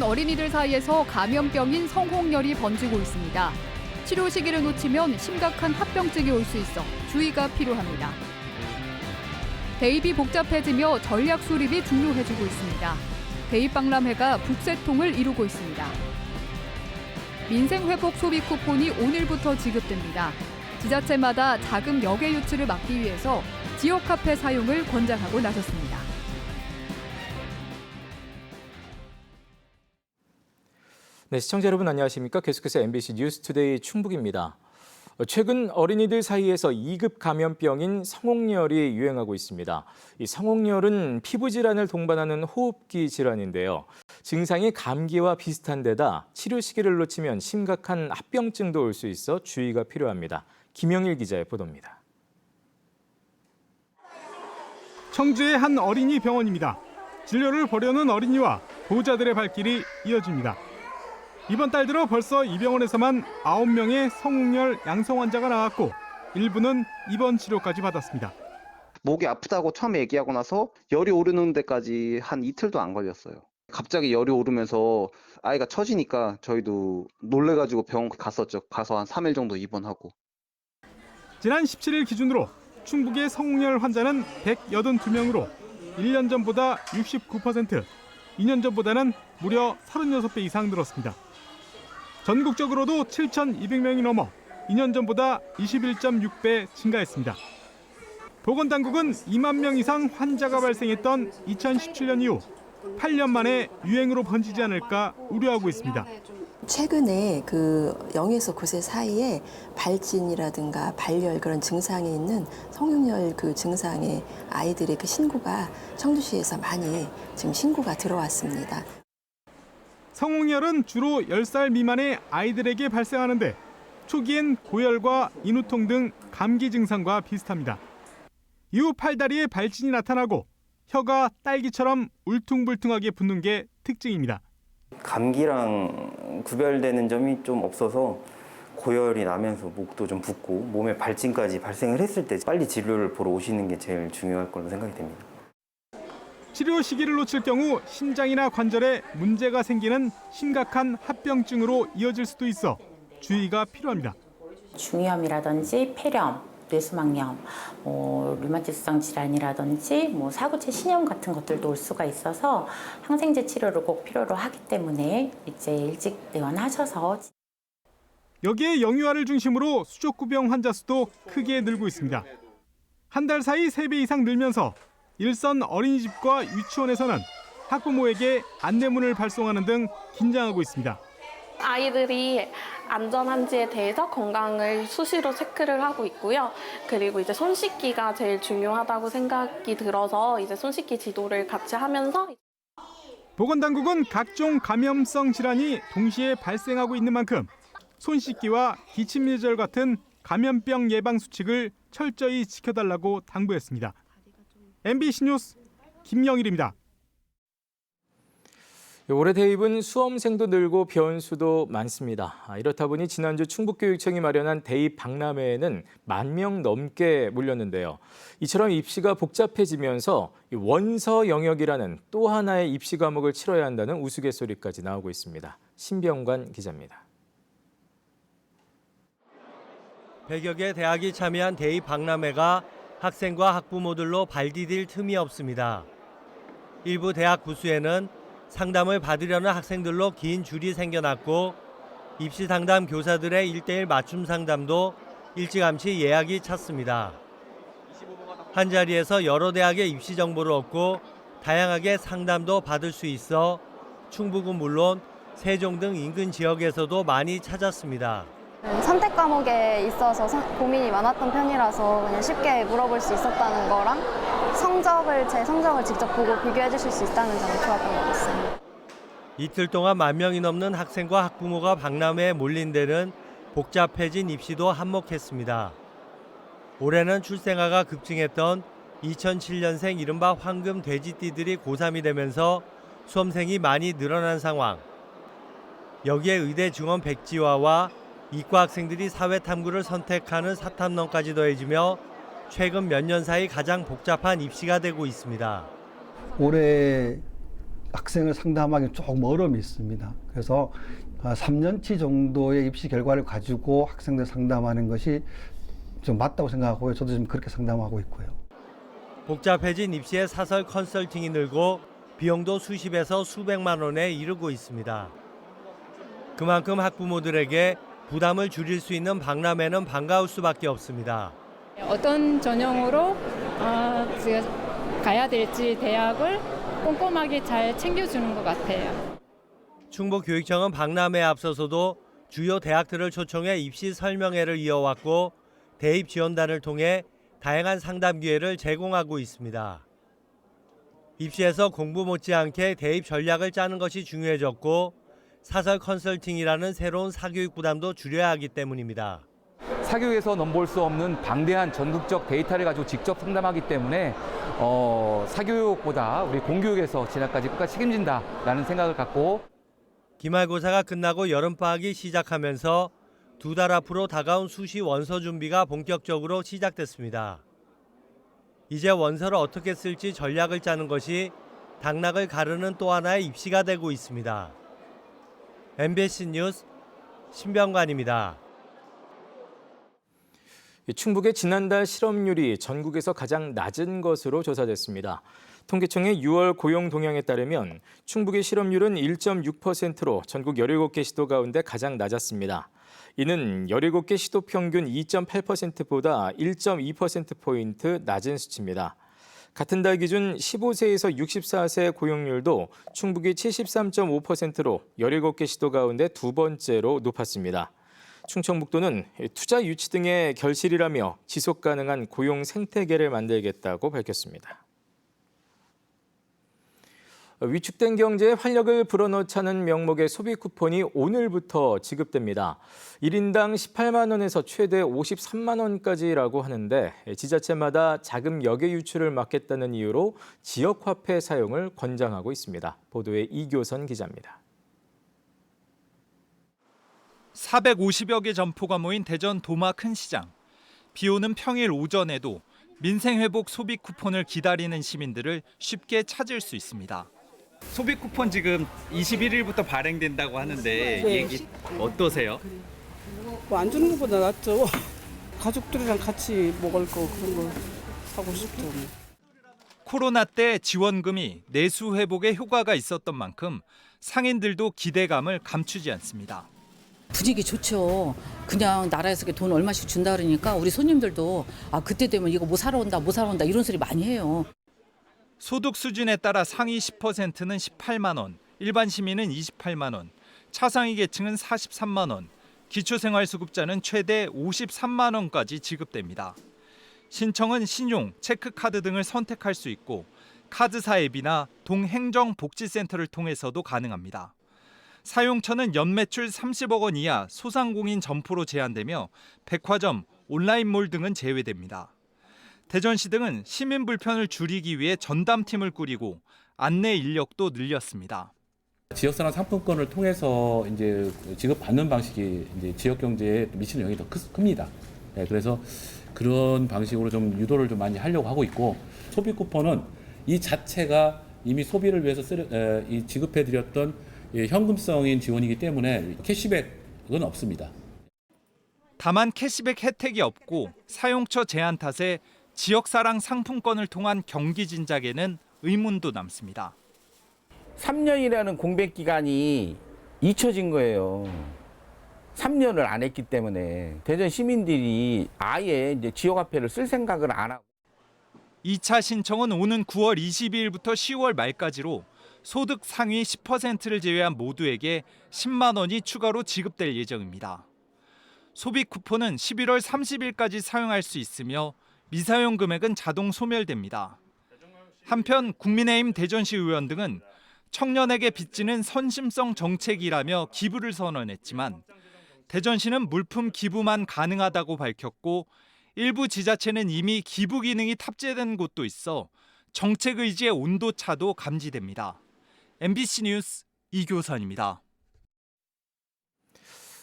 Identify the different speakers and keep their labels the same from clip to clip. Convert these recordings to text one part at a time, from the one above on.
Speaker 1: 어린이들 사이에서 감염병인 성홍열이 번지고 있습니다. 치료 시기를 놓치면 심각한 합병증이 올 수 있어 주의가 필요합니다. 대입이 복잡해지며 전략 수립이 중요해지고 있습니다. 대입박람회가 북새통을 이루고 있습니다. 민생회복 소비 쿠폰이 오늘부터 지급됩니다. 지자체마다 자금 역외 유출을 막기 위해서 지역 카페 사용을 권장하고 나섰습니다.
Speaker 2: 네, 시청자 여러분 안녕하십니까? 계속해서 MBC 뉴스투데이 충북입니다. 최근 어린이들 사이에서 2급 감염병인 성홍열이 유행하고 있습니다. 이 성홍열은 피부 질환을 동반하는 호흡기 질환인데요. 증상이 감기와 비슷한 데다 치료 시기를 놓치면 심각한 합병증도 올 수 있어 주의가 필요합니다. 김영일 기자의 보도입니다.
Speaker 3: 청주의 한 어린이 병원입니다. 진료를 보려는 어린이와 보호자들의 발길이 이어집니다. 이번 달 들어 벌써 이 병원에서만 9명의 성홍열 양성 환자가 나왔고 일부는 입원 치료까지 받았습니다.
Speaker 4: 목이 아프다고 처음에 얘기하고 나서 열이 오르는 데까지 한 이틀도 안 걸렸어요. 갑자기 열이 오르면서 아이가 처지니까 저희도 놀래가지고 병원 갔었죠. 가서 한 3일 정도 입원하고.
Speaker 3: 지난 17일 기준으로 충북의 성홍열 환자는 182명으로 1년 전보다 69%, 2년 전보다는 무려 36배 이상 늘었습니다. 전국적으로도 7,200명이 넘어 2년 전보다 21.6배 증가했습니다. 보건당국은 2만 명 이상 환자가 발생했던 2017년 이후 8년 만에 유행으로 번지지 않을까 우려하고 있습니다.
Speaker 5: 최근에 0에서 9세 사이에 발진이라든가 발열 그런 증상이 있는 성홍열 증상의 아이들의 신고가 청주시에서 많이 지금 신고가 들어왔습니다.
Speaker 3: 성홍열은 주로 10살 미만의 아이들에게 발생하는데 초기엔 고열과 인후통 등 감기 증상과 비슷합니다. 이후 팔다리에 발진이 나타나고 혀가 딸기처럼 울퉁불퉁하게 붓는 게 특징입니다.
Speaker 6: 감기랑 구별되는 점이 좀 없어서 고열이 나면서 목도 좀 붓고 몸에 발진까지 발생을 했을 때 빨리 진료를 보러 오시는 게 제일 중요할 거로 생각이 됩니다.
Speaker 3: 치료 시기를 놓칠 경우 심장이나 관절에 문제가 생기는 심각한 합병증으로 이어질 수도 있어 주의가 필요합니다.
Speaker 7: 중이염이라든지 폐렴, 뇌수막염, 류마티스성 질환이라든지 사구체 신염 같은 것들도 올 수가 있어서 항생제 치료를 꼭 필요로 하기 때문에 이제 일찍 내원하셔서.
Speaker 3: 여기에 영유아를 중심으로 수족구병 환자 수도 크게 늘고 있습니다. 한 달 사이 3배 이상 늘면서 일선 어린이집과 유치원에서는 학부모에게 안내문을 발송하는 등 긴장하고 있습니다.
Speaker 8: 아이들이 안전한지에 대해서 건강을 수시로 체크를 하고 있고요. 그리고 이제 손 씻기가 제일 중요하다고 생각이 들어서 이제 손 씻기 지도를 같이 하면서.
Speaker 3: 보건당국은 각종 감염성 질환이 동시에 발생하고 있는 만큼 손 씻기와 기침예절 같은 감염병 예방 수칙을 철저히 지켜달라고 당부했습니다. MBC 뉴스 김영일입니다.
Speaker 2: 올해 대입은 수험생도 늘고 변수도 많습니다. 이렇다 보니 지난주 충북교육청이 마련한 대입 박람회에는 10,000명 넘게 몰렸는데요. 이처럼 입시가 복잡해지면서 원서 영역이라는 또 하나의 입시 과목을 치러야 한다는 우스갯소리까지 나오고 있습니다. 신병관 기자입니다.
Speaker 9: 100여 개 대학이 참여한 대입 박람회가 학생과 학부모들로 발디딜 틈이 없습니다. 일부 대학 부수에는 상담을 받으려는 학생들로 긴 줄이 생겨났고 입시 상담 교사들의 1:1 맞춤 상담도 일찌감치 예약이 찼습니다. 한 자리에서 여러 대학의 입시 정보를 얻고 다양하게 상담도 받을 수 있어 충북은 물론 세종 등 인근 지역에서도 많이 찾았습니다.
Speaker 10: 선택 과목에 있어서 고민이 많았던 편이라서 그냥 쉽게 물어볼 수 있었다는 거랑 제 성적을 직접 보고 비교해 주실 수 있다는 점이 좋았던 것 같습니다.
Speaker 9: 이틀 동안 10,000명이 넘는 학생과 학부모가 박람회에 몰린 데는 복잡해진 입시도 한몫했습니다. 올해는 출생아가 급증했던 2007년생 이른바 황금 돼지띠들이 고3이 되면서 수험생이 많이 늘어난 상황. 여기에 의대 증원 백지화와 이과 학생들이 사회탐구를 선택하는 사탐론까지 더해지며 최근 몇 년 사이 가장 복잡한 입시가 되고 있습니다.
Speaker 11: 올해 학생을 상담하기 조금 어려움이 있습니다. 그래서 3년치 정도의 입시 결과를 가지고 학생들 상담하는 것이 좀 맞다고 생각하고요. 저도 지금 그렇게 상담하고 있고요.
Speaker 9: 복잡해진 입시의 사설 컨설팅이 늘고 비용도 수십에서 수백만 원에 이르고 있습니다. 그만큼 학부모들에게 부담을 줄일 수 있는 박람회는 반가울 수밖에 없습니다.
Speaker 12: 어떤 전형으로 가야 될지 대학을 꼼꼼하게 잘 챙겨주는 것 같아요.
Speaker 9: 충북교육청은 박람회에 앞서서도 주요 대학들을 초청해 입시 설명회를 이어왔고 대입 지원단을 통해 다양한 상담 기회를 제공하고 있습니다. 입시에서 공부 못지않게 대입 전략을 짜는 것이 중요해졌고 사설 컨설팅이라는 새로운 사교육 부담도 줄여야 하기 때문입니다.
Speaker 13: 사교육에서 넘볼 수 없는 방대한 전국적 데이터를 가지고 직접 상담하기 때문에 사교육보다 우리 공교육에서 진학까지 끝까지 책임진다라는 생각을 갖고
Speaker 9: 기말고사가 끝나고 여름방학이 시작하면서 2달 앞으로 다가온 수시 원서 준비가 본격적으로 시작됐습니다. 이제 원서를 어떻게 쓸지 전략을 짜는 것이 당락을 가르는 또 하나의 입시가 되고 있습니다. MBC 뉴스 신병관입니다.
Speaker 2: 충북의 지난달 실업률이 전국에서 가장 낮은 것으로 조사됐습니다. 통계청의 6월 고용 동향에 따르면 충북의 실업률은 1.6%로 전국 17개 시도 가운데 가장 낮았습니다. 이는 17개 시도 평균 2.8%보다 1.2%포인트 낮은 수치입니다. 같은 달 기준 15세에서 64세 고용률도 충북이 73.5%로 17개 시도 가운데 두 번째로 높았습니다. 충청북도는 투자 유치 등의 결실이라며 지속 가능한 고용 생태계를 만들겠다고 밝혔습니다. 위축된 경제에 활력을 불어넣자는 명목의 소비 쿠폰이 오늘부터 지급됩니다. 1인당 18만 원에서 최대 53만 원까지라고 하는데 지자체마다 자금 역외 유출을 막겠다는 이유로 지역 화폐 사용을 권장하고 있습니다. 보도에 이교선 기자입니다.
Speaker 14: 450여 개 점포가 모인 대전 도마 큰 시장. 비 오는 평일 오전에도 민생회복 소비 쿠폰을 기다리는 시민들을 쉽게 찾을 수 있습니다.
Speaker 15: 소비 쿠폰 지금 21일부터 발행된다고 하는데 얘기 어떠세요?
Speaker 16: 뭐 안 주는 것보다 낫죠. 가족들이랑 같이 먹을 거 그런 거 사고 싶죠.
Speaker 14: 코로나 때 지원금이 내수 회복에 효과가 있었던 만큼 상인들도 기대감을 감추지 않습니다.
Speaker 17: 분위기 좋죠. 그냥 나라에서 돈 얼마씩 준다 그러니까 우리 손님들도 그때 되면 이거 뭐 사러 온다 이런 소리 많이 해요.
Speaker 14: 소득 수준에 따라 상위 10%는 18만 원, 일반 시민은 28만 원, 차상위 계층은 43만 원, 기초생활수급자는 최대 53만 원까지 지급됩니다. 신청은 신용, 체크카드 등을 선택할 수 있고 카드사 앱이나 동행정복지센터를 통해서도 가능합니다. 사용처는 연매출 30억 원 이하 소상공인 점포로 제한되며 백화점, 온라인몰 등은 제외됩니다. 대전시 등은 시민 불편을 줄이기 위해 전담팀을 꾸리고 안내 인력도 늘렸습니다.
Speaker 18: 지역산업 상품권을 통해서 이제 지급받는 방식이 이제 지역 경제에 미치는 영향이 더 큽니다. 네, 그래서 그런 방식으로 좀 유도를 좀 많이 하려고 하고 있고 소비 쿠폰은 이 자체가 이미 소비를 위해서 지급해드렸던 현금성인 지원이기 때문에 캐시백은 없습니다.
Speaker 14: 다만 캐시백 혜택이 없고 사용처 제한 탓에 지역사랑 상품권을 통한 경기 진작에는 의문도 남습니다.
Speaker 19: 3년이라는 공백 기간이 잊혀진 거예요. 3년을 안 했기 때문에 대전 시민들이 아예 이제 지역화폐를 쓸 생각을 안 하고.
Speaker 14: 2차 신청은 오는 9월 22일부터 10월 말까지로 소득 상위 10%를 제외한 모두에게 10만 원이 추가로 지급될 예정입니다. 소비 쿠폰은 11월 30일까지 사용할 수 있으며 미사용 금액은 자동 소멸됩니다. 한편 국민의힘 대전시 의원 등은 청년에게 빚지는 선심성 정책이라며 기부를 선언했지만 대전시는 물품 기부만 가능하다고 밝혔고 일부 지자체는 이미 기부 기능이 탑재된 곳도 있어 정책 의지의 온도차도 감지됩니다. MBC 뉴스 이교선입니다.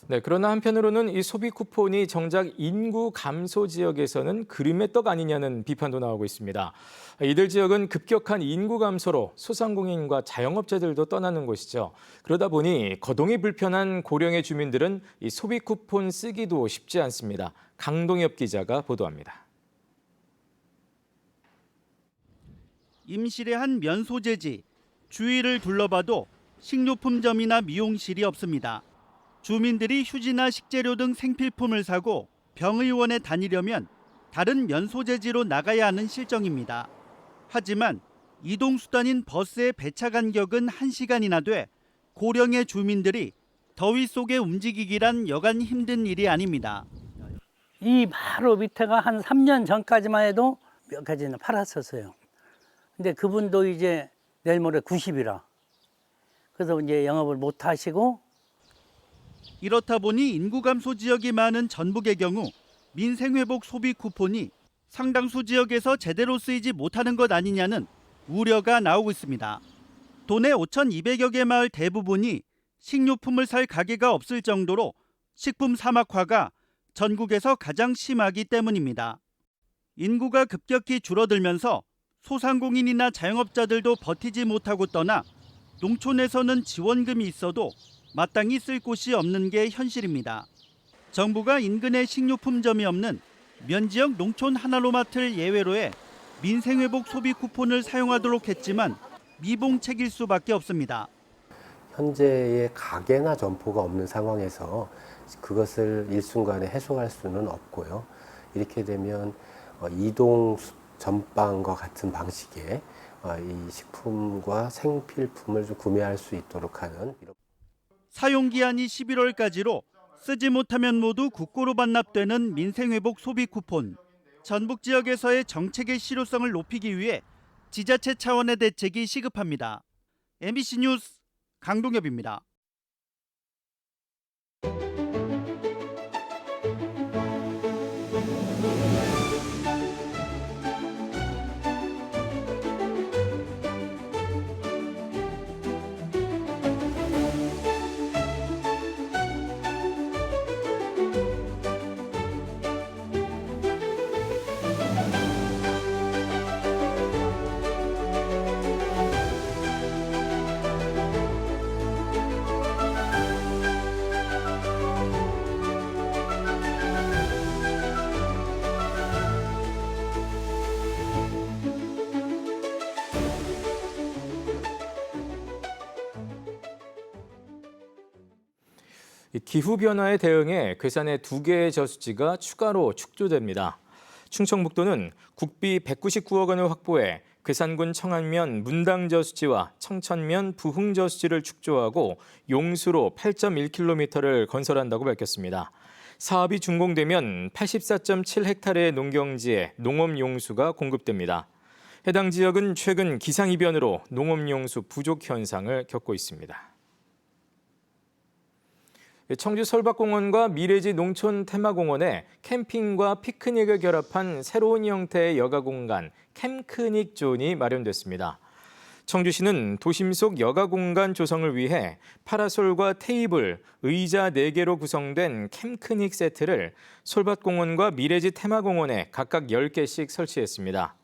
Speaker 2: 네, 그러나 한편으로는 이 소비 쿠폰이 정작 인구 감소 지역에서는 그림의 떡 아니냐는 비판도 나오고 있습니다. 이들 지역은 급격한 인구 감소로 소상공인과 자영업자들도 떠나는 곳이죠. 그러다 보니 거동이 불편한 고령의 주민들은 이 소비 쿠폰 쓰기도 쉽지 않습니다. 강동엽 기자가 보도합니다.
Speaker 20: 임실의 한 면소재지, 주위를 둘러봐도 식료품점이나 미용실이 없습니다. 주민들이 휴지나 식재료 등 생필품을 사고 병의원에 다니려면 다른 면소재지로 나가야 하는 실정입니다. 하지만 이동수단인 버스의 배차 간격은 1시간이나 돼 고령의 주민들이 더위 속에 움직이기란 여간 힘든 일이 아닙니다.
Speaker 21: 이 바로 밑에가 한 3년 전까지만 해도 몇 가지는 팔았었어요. 근데 그분도 이제 내일 모레 90이라. 그래서 이제 영업을 못 하시고.
Speaker 20: 이렇다 보니 인구 감소 지역이 많은 전북의 경우 민생회복 소비 쿠폰이 상당수 지역에서 제대로 쓰이지 못하는 것 아니냐는 우려가 나오고 있습니다. 도내 5,200여 개 마을 대부분이 식료품을 살 가게가 없을 정도로 식품 사막화가 전국에서 가장 심하기 때문입니다. 인구가 급격히 줄어들면서 소상공인이나 자영업자들도 버티지 못하고 떠나 농촌에서는 지원금이 있어도 마땅히 쓸 곳이 없는 게 현실입니다. 정부가 인근에 식료품점이 없는 면지역 농촌 하나로마트를 예외로 해 민생회복 소비 쿠폰을 사용하도록 했지만 미봉책일 수밖에 없습니다.
Speaker 22: 현재의 가게나 점포가 없는 상황에서 그것을 일순간에 해소할 수는 없고요. 이렇게 되면 이동 전방과 같은 방식의 이 식품과 생필품을 좀 구매할 수 있도록 하는.
Speaker 20: 사용기한이 11월까지로 쓰지 못하면 모두 국고로 반납되는 민생회복 소비 쿠폰. 전북 지역에서의 정책의 실효성을 높이기 위해 지자체 차원의 대책이 시급합니다. MBC 뉴스 강동엽입니다.
Speaker 2: 기후변화에 대응해 괴산의 2개의 저수지가 추가로 축조됩니다. 충청북도는 국비 199억 원을 확보해 괴산군 청안면 문당저수지와 청천면 부흥저수지를 축조하고 용수로 8.1km를 건설한다고 밝혔습니다. 사업이 준공되면 84.7헥타르의 농경지에 농업용수가 공급됩니다. 해당 지역은 최근 기상이변으로 농업용수 부족 현상을 겪고 있습니다. 청주 설박공원과 미래지 농촌 테마공원에 캠핑과 피크닉을 결합한 새로운 형태의 여가 공간 캠크닉 존이 마련됐습니다. 청주시는 도심 속 여가 공간 조성을 위해 파라솔과 테이블, 의자 4개로 구성된 캠크닉 세트를 솔밭공원과 미래지 테마공원에 각각 10개씩 설치했습니다.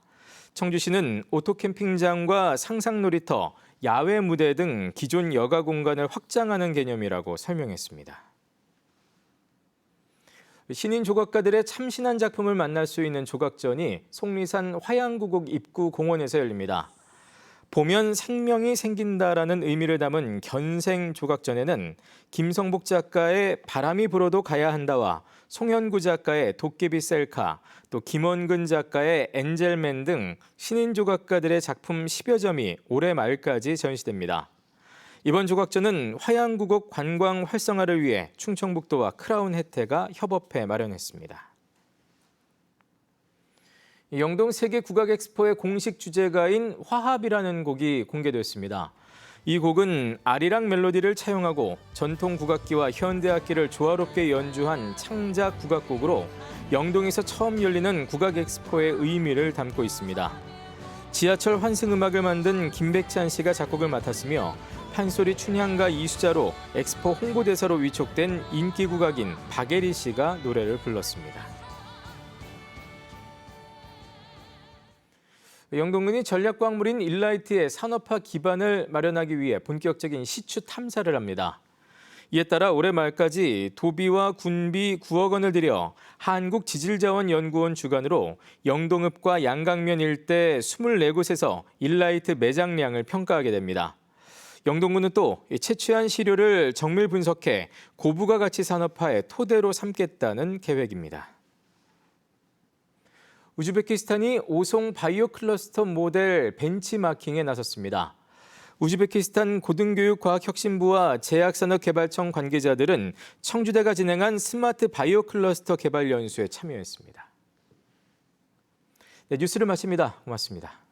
Speaker 2: 청주시는 오토캠핑장과 상상놀이터, 야외 무대 등 기존 여가 공간을 확장하는 개념이라고 설명했습니다. 신인 조각가들의 참신한 작품을 만날 수 있는 조각전이 속리산 화양구곡 입구 공원에서 열립니다. 보면 생명이 생긴다라는 의미를 담은 견생 조각전에는 김성복 작가의 바람이 불어도 가야 한다와 송현구 작가의 도깨비 셀카, 또 김원근 작가의 엔젤맨 등 신인 조각가들의 작품 10여 점이 올해 말까지 전시됩니다. 이번 조각전은 화양구곡 관광 활성화를 위해 충청북도와 크라운 혜태가 협업해 마련했습니다. 영동 세계국악엑스포의 공식 주제가인 화합이라는 곡이 공개됐습니다. 이 곡은 아리랑 멜로디를 차용하고 전통 국악기와 현대악기를 조화롭게 연주한 창작 국악곡으로 영동에서 처음 열리는 국악엑스포의 의미를 담고 있습니다. 지하철 환승음악을 만든 김백찬 씨가 작곡을 맡았으며 판소리 춘향가 이수자로 엑스포 홍보대사로 위촉된 인기 국악인 박예리 씨가 노래를 불렀습니다. 영동군이 전략광물인 일라이트의 산업화 기반을 마련하기 위해 본격적인 시추 탐사를 합니다. 이에 따라 올해 말까지 도비와 군비 9억 원을 들여 한국지질자원연구원 주관으로 영동읍과 양강면 일대 24곳에서 일라이트 매장량을 평가하게 됩니다. 영동군은 또 채취한 시료를 정밀 분석해 고부가 가치 산업화의 토대로 삼겠다는 계획입니다. 우즈베키스탄이 오송 바이오 클러스터 모델 벤치마킹에 나섰습니다. 우즈베키스탄 고등교육과학혁신부와 제약산업개발청 관계자들은 청주대가 진행한 스마트 바이오 클러스터 개발 연수에 참여했습니다. 네, 뉴스를 마칩니다. 고맙습니다.